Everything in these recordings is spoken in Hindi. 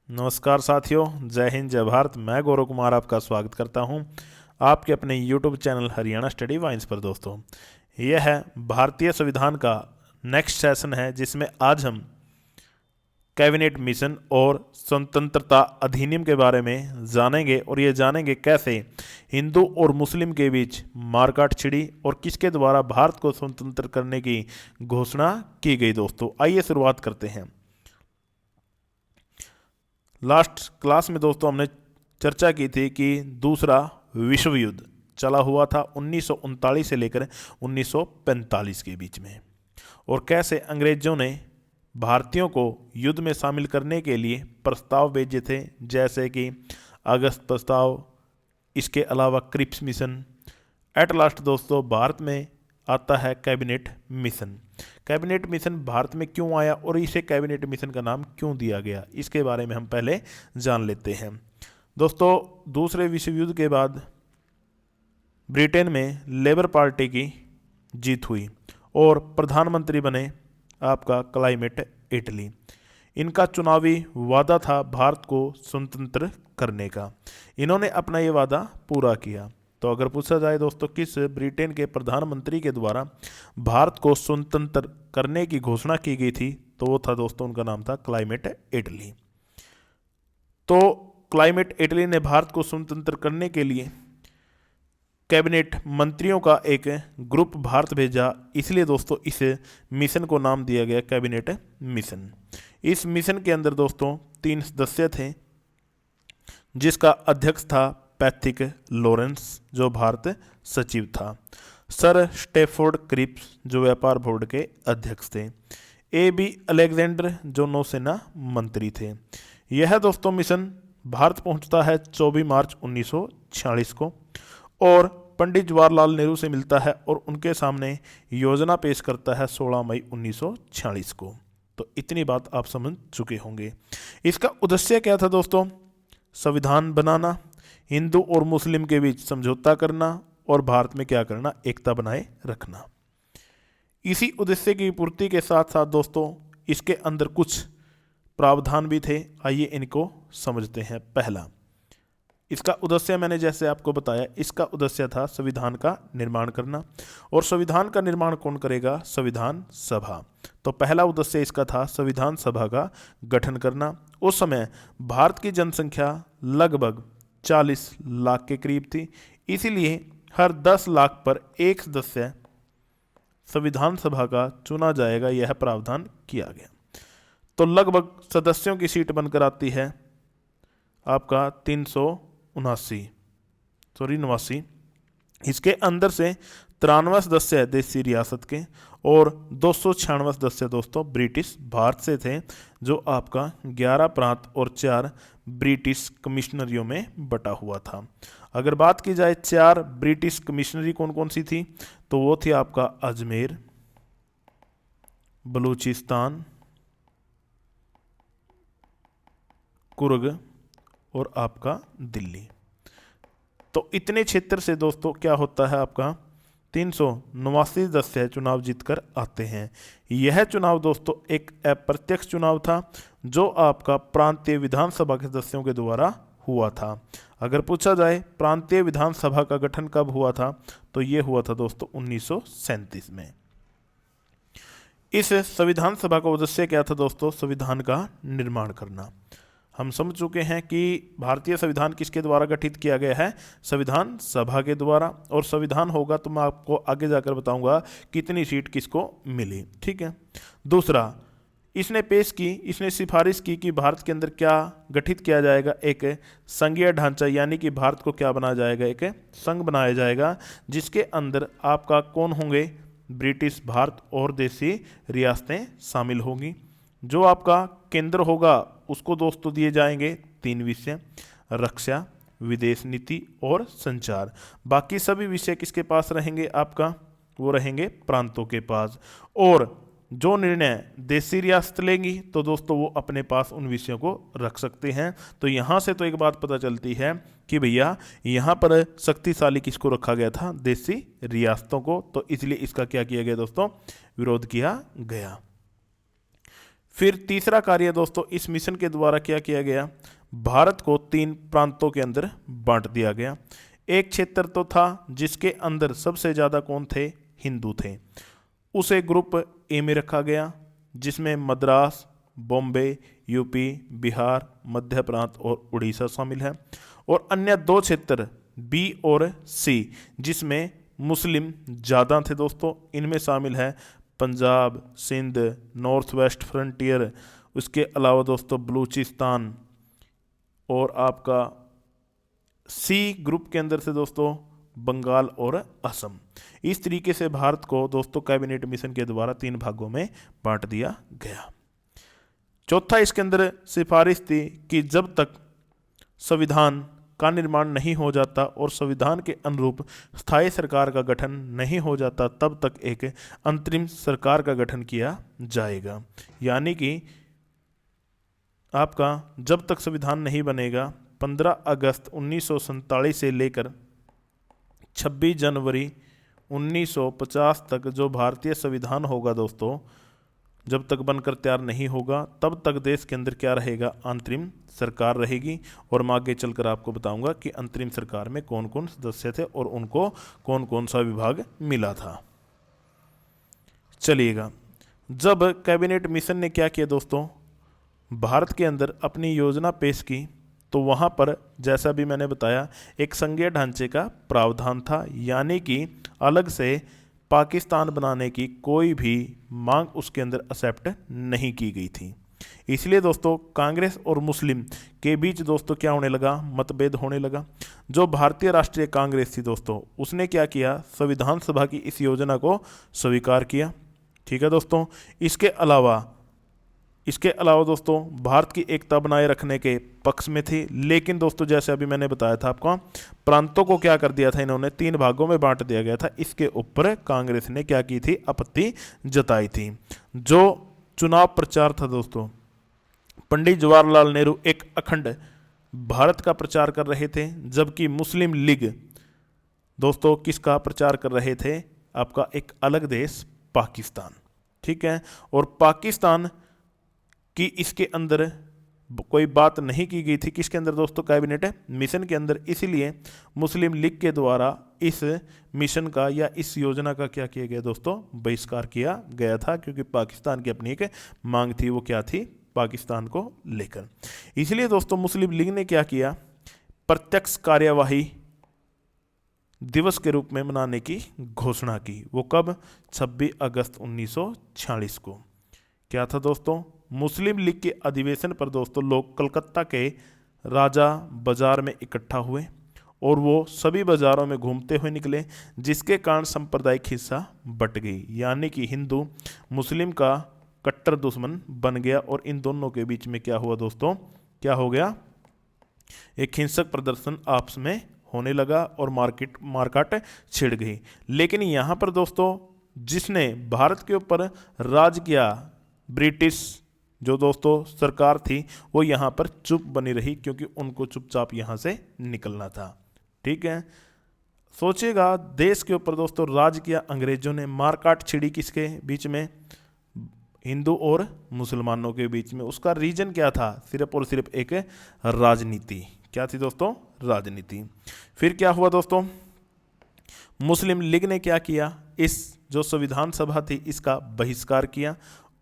नमस्कार साथियों, जय हिंद जय भारत। मैं गौरव कुमार आपका स्वागत करता हूं आपके अपने YouTube channel Haryana study vines पर। दोस्तों, यह है भारतीय संविधान का नेक्स्ट सेशन है, जिसमें आज हम कैबिनेट मिशन और स्वतंत्रता अधिनियम के बारे में जानेंगे और ये जानेंगे कैसे हिंदू और मुस्लिम के बीच मारकाट छिड़ी और किसके द्वारा भारत को स्वतंत्र करने की घोषणा की गई। दोस्तों, आइए शुरुआत करते हैं। लास्ट क्लास में दोस्तों हमने चर्चा की थी कि दूसरा विश्व युद्ध चला हुआ था 1939 से लेकर 1945 के बीच में, और कैसे अंग्रेजों ने भारतीयों को युद्ध में शामिल करने के लिए प्रस्ताव भेजे थे, जैसे कि अगस्त प्रस्ताव, इसके अलावा क्रिप्स मिशन। एट लास्ट दोस्तों भारत में आता है cabinet mission. Cabinet mission Bharat में क्यों आया और इसे कैबिनेट मिशन का नाम क्यों दिया गया, इसके बारे में हम पहले जान लेते हैं। दोस्तों, दूसरे विश्व युद्ध के बाद ब्रिटेन में लेबर पार्टी की जीत हुई और प्रधानमंत्री बने आपका क्लाइमेट इटली। इनका चुनावी वादा था भारत को स्वतंत्र करने का। इन्होंने अपना ये वादा पूरा किया। तो अगर पूछा जाए दोस्तों, किस ब्रिटेन के प्रधानमंत्री के द्वारा भारत को स्वतंत्र करने की घोषणा की गई थी, तो वो था दोस्तों, उनका नाम था क्लाइमेट इटली। तो क्लाइमेट इटली ने भारत को स्वतंत्र करने के लिए कैबिनेट मंत्रियों का एक ग्रुप भारत भेजा, इसलिए दोस्तों इस मिशन को नाम दिया गया कैबिनेट मिशन। इस मिशन के अंदर दोस्तों 3 सदस्य थे, जिसका अध्यक्ष था पैथिक लॉरेंस, जो भारत सचिव था। सर स्टेफोर्ड क्रिप्स, जो व्यापार बोर्ड के अध्यक्ष थे। A.B. अलेक्जेंडर, जो नौसेना मंत्री थे। यह दोस्तों मिशन भारत पहुंचता है 24 मार्च 1946 को और पंडित जवाहरलाल नेहरू से मिलता है और उनके सामने योजना पेश करता है 16 मई 1946 को। तो इतनी बात आप समझ चुके होंगे। इसका उद्देश्य क्या था दोस्तों? संविधान बनाना, हिंदू और मुस्लिम के बीच समझौता करना और भारत में क्या करना, एकता बनाए रखना। इसी उद्देश्य की पूर्ति के साथ साथ दोस्तों इसके अंदर कुछ प्रावधान भी थे। आइए इनको समझते हैं। पहला, इसका उद्देश्य मैंने जैसे आपको बताया, इसका उद्देश्य था संविधान का निर्माण करना। और संविधान का निर्माण कौन करेगा? संविधान सभा। तो पहला उद्देश्य इसका था संविधान सभा का गठन करना। उस समय भारत की जनसंख्या लगभग 40 लाख के करीब थी, इसीलिए हर 10 लाख पर एक सदस्य संविधान सभा का चुना जाएगा, यह प्रावधान किया गया। तो लगभग सदस्यों की सीट बनकर आती है आपका 89। इसके अंदर से 93 सदस्य देसी रियासत के और 296 सदस्य दोस्तों ब्रिटिश भारत से थे, जो आपका 11 प्रांत और 4 ब्रिटिश कमिश्नरियों में बटा हुआ था। अगर बात की जाए 4 ब्रिटिश कमिश्नरी कौन कौन सी थी, तो वो थी आपका अजमेर, बलूचिस्तान, कुर्ग और आपका दिल्ली। तो इतने क्षेत्र से दोस्तों क्या होता है, आपका 389 सदस्य चुनाव जीतकर आते हैं। यह चुनाव दोस्तों एक अप्रत्यक्ष चुनाव था, जो आपका प्रांतीय विधानसभा के सदस्यों के द्वारा हुआ था। अगर पूछा जाए प्रांतीय विधानसभा का गठन कब हुआ था, तो यह हुआ था दोस्तों 1937 में। इस संविधान सभा का उद्देश्य क्या था दोस्तों? संविधान का निर्माण करना। हम समझ चुके हैं कि भारतीय संविधान किसके द्वारा गठित किया गया है? संविधान सभा के द्वारा। और संविधान होगा तो मैं आपको आगे जाकर बताऊंगा कितनी सीट किसको मिली। ठीक है। दूसरा, इसने सिफारिश की कि भारत के अंदर क्या गठित किया जाएगा? एक संघीय ढांचा, यानी कि भारत को क्या बनाया जाएगा? एक संघ बनाया जाएगा, जिसके अंदर आपका कौन होंगे? ब्रिटिश भारत और देसी रियासतें शामिल होंगी। जो आपका केंद्र होगा उसको दोस्तों दिए जाएंगे 3 विषय: रक्षा, विदेश नीति और संचार। बाकी सभी विषय किसके पास रहेंगे? आपका वो रहेंगे प्रांतों के पास। और जो निर्णय देसी रियासत लेंगी तो दोस्तों वो अपने पास उन विषयों को रख सकते हैं। तो यहाँ से तो एक बात पता चलती है कि भैया यहाँ पर शक्तिशाली किसको रखा गया था? देसी रियासतों को। तो इसलिए इसका क्या किया गया दोस्तों? विरोध किया गया। फिर तीसरा कार्य दोस्तों इस मिशन के द्वारा क्या किया गया, भारत को 3 प्रांतों के अंदर बांट दिया गया। एक क्षेत्र तो था जिसके अंदर सबसे ज़्यादा कौन थे, हिंदू थे, उसे ग्रुप ए में रखा गया, जिसमें मद्रास, बॉम्बे, यूपी, बिहार, मध्य प्रांत और उड़ीसा शामिल है। और अन्य 2 क्षेत्र बी और सी, जिसमें मुस्लिम ज़्यादा थे दोस्तों, इनमें शामिल है Punjab, Sindh, north west frontier, उसके अलावा दोस्तों बलूचिस्तान, और आपका सी ग्रुप के अंदर से दोस्तों बंगाल और असम। इस तरीके से भारत को दोस्तों कैबिनेट मिशन के द्वारा 3 भागों में बांट दिया गया। चौथा इसके अंदर सिफारिश थी कि जब तक संविधान का निर्माण नहीं हो जाता और संविधान के अनुरूप स्थायी सरकार का गठन नहीं हो जाता, तब तक एक अंतरिम सरकार का गठन किया जाएगा। यानी कि आपका जब तक संविधान नहीं बनेगा, 15 अगस्त 1947 से लेकर 26 जनवरी 1950 तक जो भारतीय संविधान होगा दोस्तों, जब तक बनकर तैयार नहीं होगा तब तक देश के अंदर क्या रहेगा, अंतरिम सरकार रहेगी। और मैं आगे चलकर आपको बताऊंगा कि अंतरिम सरकार में कौन कौन सदस्य थे और उनको कौन कौन सा विभाग मिला था। चलिएगा, जब कैबिनेट मिशन ने क्या किया दोस्तों, भारत के अंदर अपनी योजना पेश की, तो वहाँ पर जैसा भी मैंने बताया एक संघीय ढांचे का प्रावधान था, यानी कि अलग से पाकिस्तान बनाने की कोई भी मांग उसके अंदर एक्सेप्ट नहीं की गई थी। इसलिए दोस्तों कांग्रेस और मुस्लिम के बीच दोस्तों क्या होने लगा, मतभेद होने लगा। जो भारतीय राष्ट्रीय कांग्रेस थी दोस्तों, उसने क्या किया, संविधान सभा की इस योजना को स्वीकार किया। ठीक है दोस्तों, इसके अलावा दोस्तों भारत की एकता बनाए रखने के पक्ष में थी, लेकिन दोस्तों जैसे अभी मैंने बताया था आपको, प्रांतों को क्या कर दिया था इन्होंने, 3 भागों में बांट दिया गया था। इसके ऊपर कांग्रेस ने क्या की थी, आपत्ति जताई थी। जो चुनाव प्रचार था दोस्तों, पंडित जवाहरलाल नेहरू एक अखंड भारत का प्रचार कर रहे थे, जबकि मुस्लिम लीग दोस्तों किसका प्रचार कर रहे थे, आपका एक अलग देश पाकिस्तान। ठीक है, और पाकिस्तान कि इसके अंदर कोई बात नहीं की गई थी, किसके अंदर दोस्तों, कैबिनेट मिशन के अंदर। इसीलिए मुस्लिम लीग के द्वारा इस मिशन का या इस योजना का क्या किया गया दोस्तों, बहिष्कार किया गया था, क्योंकि पाकिस्तान की अपनी एक मांग थी, वो क्या थी, पाकिस्तान को लेकर। इसलिए दोस्तों मुस्लिम लीग ने क्या किया, प्रत्यक्ष कार्यवाही दिवस के रूप में मनाने की घोषणा की। वो कब, 26 अगस्त 1946 को। क्या था दोस्तों, मुस्लिम लीग के अधिवेशन पर दोस्तों लोग कलकत्ता के राजा बाजार में इकट्ठा हुए और वो सभी बाजारों में घूमते हुए निकले, जिसके कारण सांप्रदायिक हिस्सा बट गई, यानी कि हिंदू मुस्लिम का कट्टर दुश्मन बन गया। और इन दोनों के बीच में क्या हुआ दोस्तों, क्या हो गया, एक हिंसक प्रदर्शन आपस में होने लगा और मारकाट छिड़ गई। लेकिन यहाँ पर दोस्तों जिसने भारत के ऊपर राज किया, ब्रिटिश जो दोस्तों सरकार थी, वो यहाँ पर चुप बनी रही, क्योंकि उनको चुपचाप यहाँ से निकलना था। ठीक है, सोचिएगा, देश के ऊपर दोस्तों राज किया अंग्रेजों ने, मारकाट छिड़ी किसके बीच में, हिंदू और मुसलमानों के बीच में। उसका रीजन क्या था, सिर्फ और सिर्फ एक राजनीति। क्या थी दोस्तों, राजनीति। फिर क्या हुआ दोस्तों, मुस्लिम लीग ने क्या किया, इस जो संविधान सभा थी इसका बहिष्कार किया।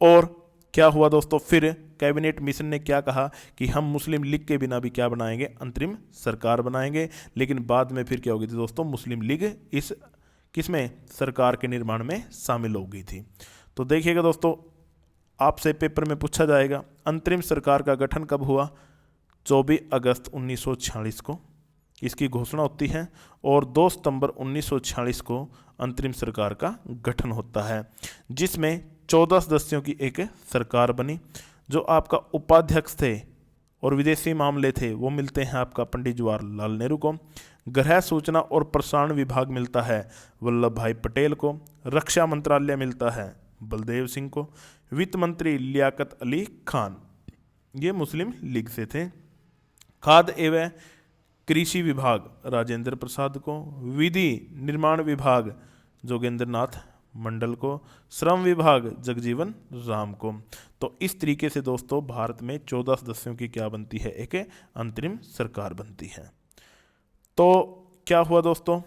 और क्या हुआ दोस्तों, फिर कैबिनेट मिशन ने क्या कहा कि हम मुस्लिम लीग के बिना भी क्या बनाएंगे, अंतरिम सरकार बनाएंगे। लेकिन बाद में फिर क्या हो गई थी दोस्तों, मुस्लिम लीग इस किसमें, सरकार के निर्माण में शामिल हो गई थी। तो देखिएगा दोस्तों, आपसे पेपर में पूछा जाएगा अंतरिम सरकार का गठन कब हुआ, 24 अगस्त 1946 को इसकी घोषणा होती है और 2 सितंबर 1946 को अंतरिम सरकार का गठन होता है, जिसमें 14 सदस्यों की एक सरकार बनी। जो आपका उपाध्यक्ष थे और विदेशी मामले थे वो मिलते हैं आपका पंडित जवाहरलाल नेहरू को। गृह सूचना और प्रसारण विभाग मिलता है वल्लभ भाई पटेल को। रक्षा मंत्रालय मिलता है बलदेव सिंह को। वित्त मंत्री लियाकत अली खान, ये मुस्लिम लीग से थे। खाद्य एवं कृषि विभाग राजेंद्र प्रसाद को। विधि निर्माण विभाग जोगेंद्र नाथ मंडल को, श्रम विभाग जगजीवन राम को। तो इस तरीके से दोस्तों भारत में 14 सदस्यों की क्या बनती है, एक अंतरिम सरकार बनती है। तो क्या हुआ दोस्तों,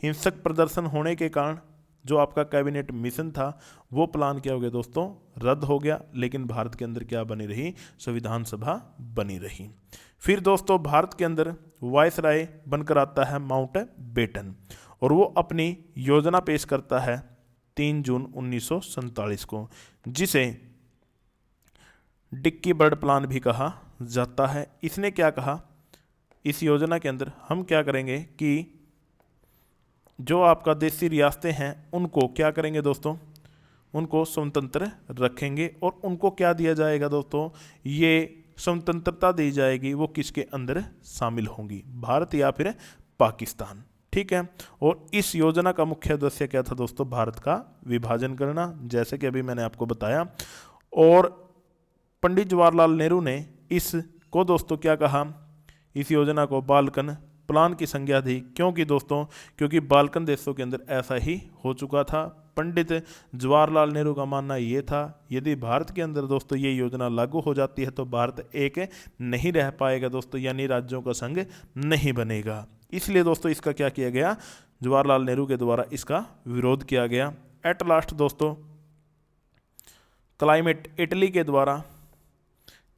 हिंसक प्रदर्शन होने के कारण जो आपका कैबिनेट मिशन था वो प्लान क्या हो गया दोस्तों, रद्द हो गया। लेकिन भारत के अंदर क्या बनी रही, संविधान सभा बनी रही। फिर दोस्तों भारत के अंदर वायसराय बनकर आता है माउंट बेटन, और वो अपनी योजना पेश करता है 3 जून 1947 को, जिसे डिक्की बर्ड प्लान भी कहा जाता है। इसने क्या कहा, इस योजना के अंदर हम क्या करेंगे कि जो आपका देसी रियासतें हैं उनको क्या करेंगे दोस्तों, उनको स्वतंत्र रखेंगे, और उनको क्या दिया जाएगा दोस्तों, ये स्वतंत्रता दी जाएगी, वो किसके अंदर शामिल होंगी, भारत या फिर पाकिस्तान। ठीक है। और इस योजना का मुख्य उद्देश्य क्या था दोस्तों, भारत का विभाजन करना, जैसे कि अभी मैंने आपको बताया। और पंडित जवाहरलाल नेहरू ने इसको दोस्तों क्या कहा, इस योजना को बाल्कन प्लान की संज्ञा दी। क्योंकि दोस्तों, क्योंकि बाल्कन देशों के अंदर ऐसा ही हो चुका था। पंडित जवाहरलाल नेहरू का मानना ये था, यदि भारत के अंदर दोस्तों ये योजना लागू हो जाती है तो भारत एक नहीं रह पाएगा दोस्तों, यानी राज्यों का संघ नहीं बनेगा। इसलिए दोस्तों इसका क्या किया गया, जवाहरलाल नेहरू के द्वारा इसका विरोध किया गया। एट लास्ट दोस्तों क्लाइमेट इटली के द्वारा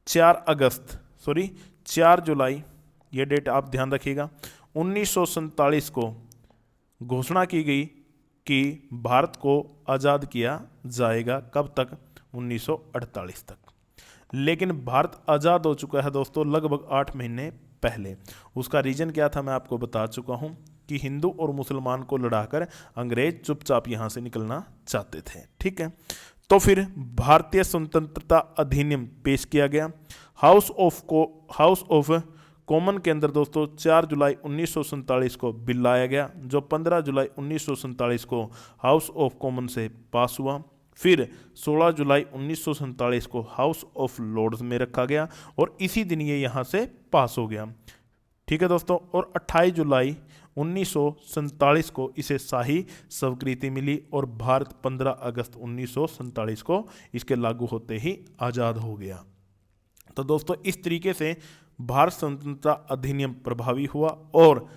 4 जुलाई, ये डेट आप ध्यान रखिएगा, 1947 को घोषणा की गई कि भारत को आज़ाद किया जाएगा। कब तक, 1948 तक। लेकिन भारत आज़ाद हो चुका है दोस्तों लगभग 8 महीने पहले। उसका रीज़न क्या था मैं आपको बता चुका हूँ कि हिंदू और मुसलमान को लड़ाकर अंग्रेज चुपचाप यहाँ से निकलना चाहते थे। ठीक है। तो फिर भारतीय स्वतंत्रता अधिनियम पेश किया गया। हाउस ऑफ कॉमन के अंदर दोस्तों 4 जुलाई 1947 को बिल लाया गया, जो 15 जुलाई 1947 को हाउस ऑफ कॉमन से पास हुआ। फिर 16 जुलाई 1947 को हाउस ऑफ लॉर्ड्स में रखा गया, और इसी दिन ये यहाँ से पास हो गया। ठीक है दोस्तों। और 28 जुलाई 1947 को इसे शाही स्वीकृति मिली, और भारत 15 अगस्त 1947 को इसके लागू होते ही आज़ाद हो गया। तो दोस्तों इस तरीके से भारत स्वतंत्रता अधिनियम प्रभावी हुआ, और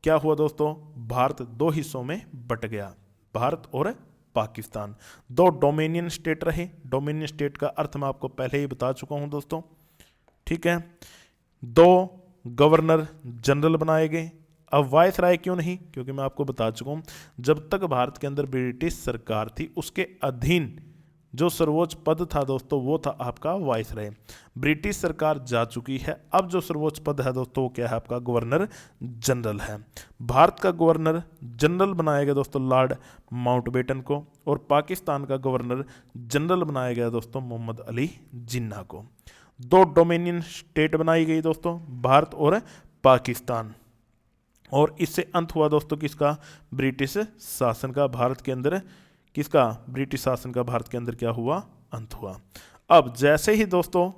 क्या हुआ दोस्तों, भारत 2 हिस्सों में बट गया, भारत और पाकिस्तान। 2 डोमिनियन स्टेट रहे। डोमिनियन स्टेट का अर्थ मैं आपको पहले ही बता चुका हूं दोस्तों। ठीक है। 2 गवर्नर जनरल बनाए गए। अब वायसराय क्यों नहीं, क्योंकि मैं आपको बता चुका हूं जब तक भारत के अंदर ब्रिटिश सरकार थी उसके अधीन जो सर्वोच्च पद था दोस्तों वो था आपका वायसराय। ब्रिटिश सरकार जा चुकी है, अब जो सर्वोच्च पद है दोस्तों वो क्या है, आपका गवर्नर जनरल है। भारत का गवर्नर जनरल बनाया गया दोस्तों लॉर्ड माउंटबेटन को, और पाकिस्तान का गवर्नर जनरल बनाया गया दोस्तों मोहम्मद अली जिन्ना को। 2 डोमिनियन स्टेट बनाई गई दोस्तों, भारत और पाकिस्तान, और इससे अंत हुआ दोस्तों किसका, ब्रिटिश शासन का। भारत के अंदर किसका, ब्रिटिश शासन का भारत के अंदर क्या हुआ, अंत हुआ। अब जैसे ही दोस्तों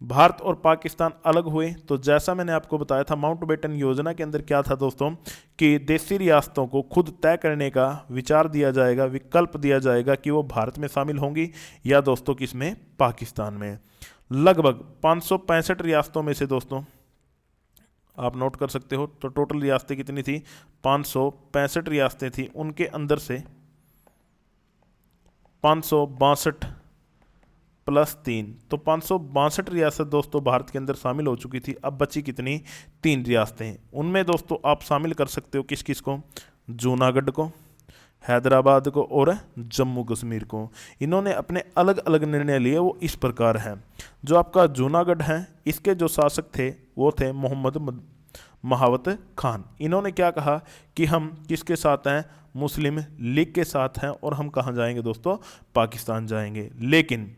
भारत और पाकिस्तान अलग हुए, तो जैसा मैंने आपको बताया था माउंटबेटन योजना के अंदर क्या था दोस्तों कि देशी रियासतों को खुद तय करने का विचार दिया जाएगा, विकल्प दिया जाएगा कि वो भारत में शामिल होंगी या दोस्तों किसमें, पाकिस्तान में। लगभग 565 रियासतों में से दोस्तों आप नोट कर सकते हो, तो टोटल रियासतें कितनी थी, 565 रियासतें थी। उनके अंदर से 562 प्लस 3, तो 562 रियासत दोस्तों भारत के अंदर शामिल हो चुकी थी। अब बची कितनी, 3 रियासतें। उनमें दोस्तों आप शामिल कर सकते हो किस किस को, जूनागढ़ को, हैदराबाद को और जम्मू कश्मीर को। इन्होंने अपने अलग अलग निर्णय लिए, वो इस प्रकार हैं। जो आपका जूनागढ़ है इसके जो शासक थे वो थे मोहम्मद महावत खान। इन्होंने क्या कहा कि हम किसके साथ हैं, मुस्लिम लीग के साथ हैं, और हम कहाँ जाएंगे दोस्तों, पाकिस्तान जाएंगे। लेकिन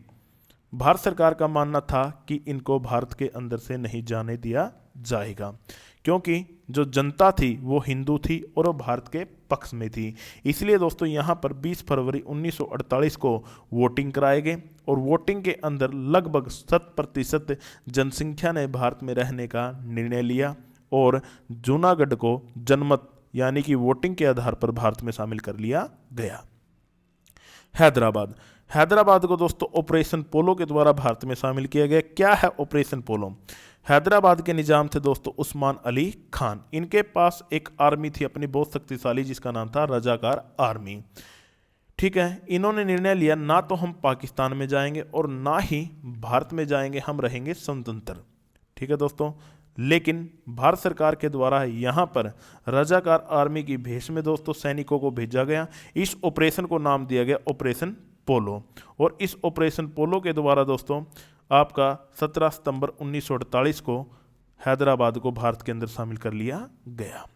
भारत सरकार का मानना था कि इनको भारत के अंदर से नहीं जाने दिया जाएगा, क्योंकि जो जनता थी वो हिंदू थी और वो भारत के पक्ष में थी। इसलिए दोस्तों यहाँ पर 20 फरवरी 1948 को वोटिंग कराए गए, और वोटिंग के अंदर लगभग 7% जनसंख्या ने भारत में रहने का निर्णय लिया, और जूनागढ़ को जनमत यानी कि वोटिंग के आधार पर भारत में शामिल कर लिया गया। हैदराबाद, हैदराबाद को दोस्तों ऑपरेशन पोलो के द्वारा भारत में शामिल किया गया। क्या है ऑपरेशन पोलो? हैदराबाद के निजाम थे दोस्तों उस्मान अली खान। इनके पास एक आर्मी थी अपनी बहुत शक्तिशाली, जिसका नाम था रजाकार आर्मी। ठीक है, इन्होंने निर्णय लिया ना तो हम पाकिस्तान में जाएंगे और ना ही भारत में जाएंगे, हम रहेंगे स्वतंत्र। ठीक है दोस्तों, लेकिन भारत सरकार के द्वारा यहाँ पर रजाकार आर्मी की भेष में दोस्तों सैनिकों को भेजा गया। इस ऑपरेशन को नाम दिया गया ऑपरेशन पोलो। और इस ऑपरेशन पोलो के द्वारा दोस्तों आपका 17 सितंबर 1948 को हैदराबाद को भारत के अंदर शामिल कर लिया गया।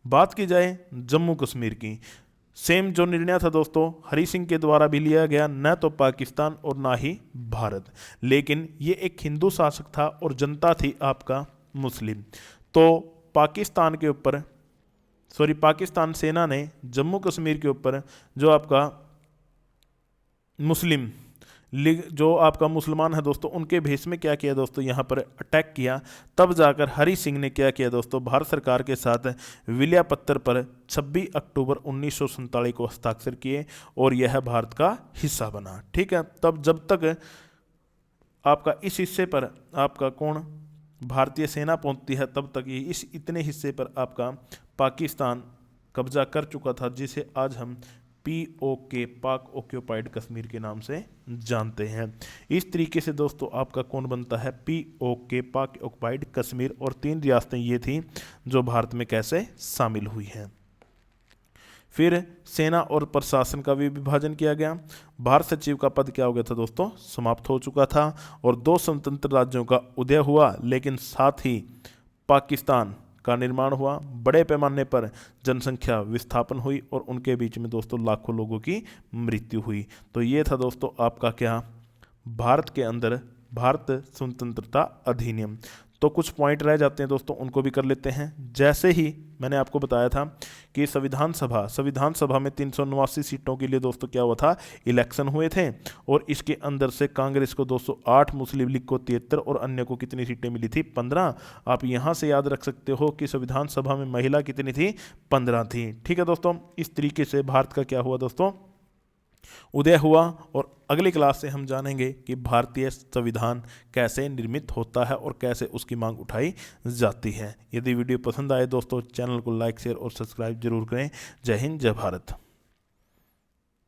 बात की जाए जम्मू कश्मीर की, सेम जो निर्णय था दोस्तों हरि सिंह के द्वारा भी लिया गया, न तो पाकिस्तान और ना ही भारत, लेकिन ये एक हिंदू शासक था और जनता थी आपका मुस्लिम। तो पाकिस्तान सेना ने जम्मू कश्मीर के ऊपर जो आपका मुस्लिम लीग, जो आपका मुसलमान है दोस्तों, उनके भेष में क्या किया दोस्तों, यहाँ पर अटैक किया। तब जाकर हरि सिंह ने क्या किया दोस्तों, भारत सरकार के साथ विलय पत्र पर 26 अक्टूबर 1947 को हस्ताक्षर किए और यह भारत का हिस्सा बना। ठीक है, तब जब तक आपका इस हिस्से पर आपका कौन भारतीय सेना पहुंचती है, तब तक ये इस इतने हिस्से पर आपका पाकिस्तान कब्जा कर चुका था, जिसे आज हम POK पाक ऑक्यूपाइड कश्मीर के नाम से जानते हैं। इस तरीके से दोस्तों आपका कौन बनता है, POK पाक ऑक्यूपाइड कश्मीर। और 3 रियासतें ये थी जो भारत में कैसे शामिल हुई हैं। फिर सेना और प्रशासन का भी विभाजन किया गया। भारत सचिव का पद क्या हो गया था दोस्तों, समाप्त हो चुका था और 2 स्वतंत्र राज्यों का उदय हुआ, लेकिन साथ ही पाकिस्तान का निर्माण हुआ। बड़े पैमाने पर जनसंख्या विस्थापन हुई और उनके बीच में दोस्तों लाखों लोगों की मृत्यु हुई। तो ये था दोस्तों आपका क्या, भारत के अंदर भारत स्वतंत्रता अधिनियम। तो कुछ पॉइंट रह जाते हैं दोस्तों, उनको भी कर लेते हैं। जैसे ही मैंने आपको बताया था कि संविधान सभा में 389 सीटों के लिए दोस्तों क्या हुआ था, इलेक्शन हुए थे। और इसके अंदर से कांग्रेस को 208, मुस्लिम लीग को 73 और अन्य को कितनी सीटें मिली थी, 15। आप यहाँ से याद रख सकते हो कि संविधान सभा में महिला कितनी थी, 15 थी। ठीक है दोस्तों, इस तरीके से भारत का क्या हुआ दोस्तों, उदय हुआ। और अगली क्लास से हम जानेंगे कि भारतीय संविधान कैसे निर्मित होता है और कैसे उसकी मांग उठाई जाती है। यदि वीडियो पसंद आए दोस्तों, चैनल को लाइक शेयर और सब्सक्राइब जरूर करें। जय हिंद, जय भारत।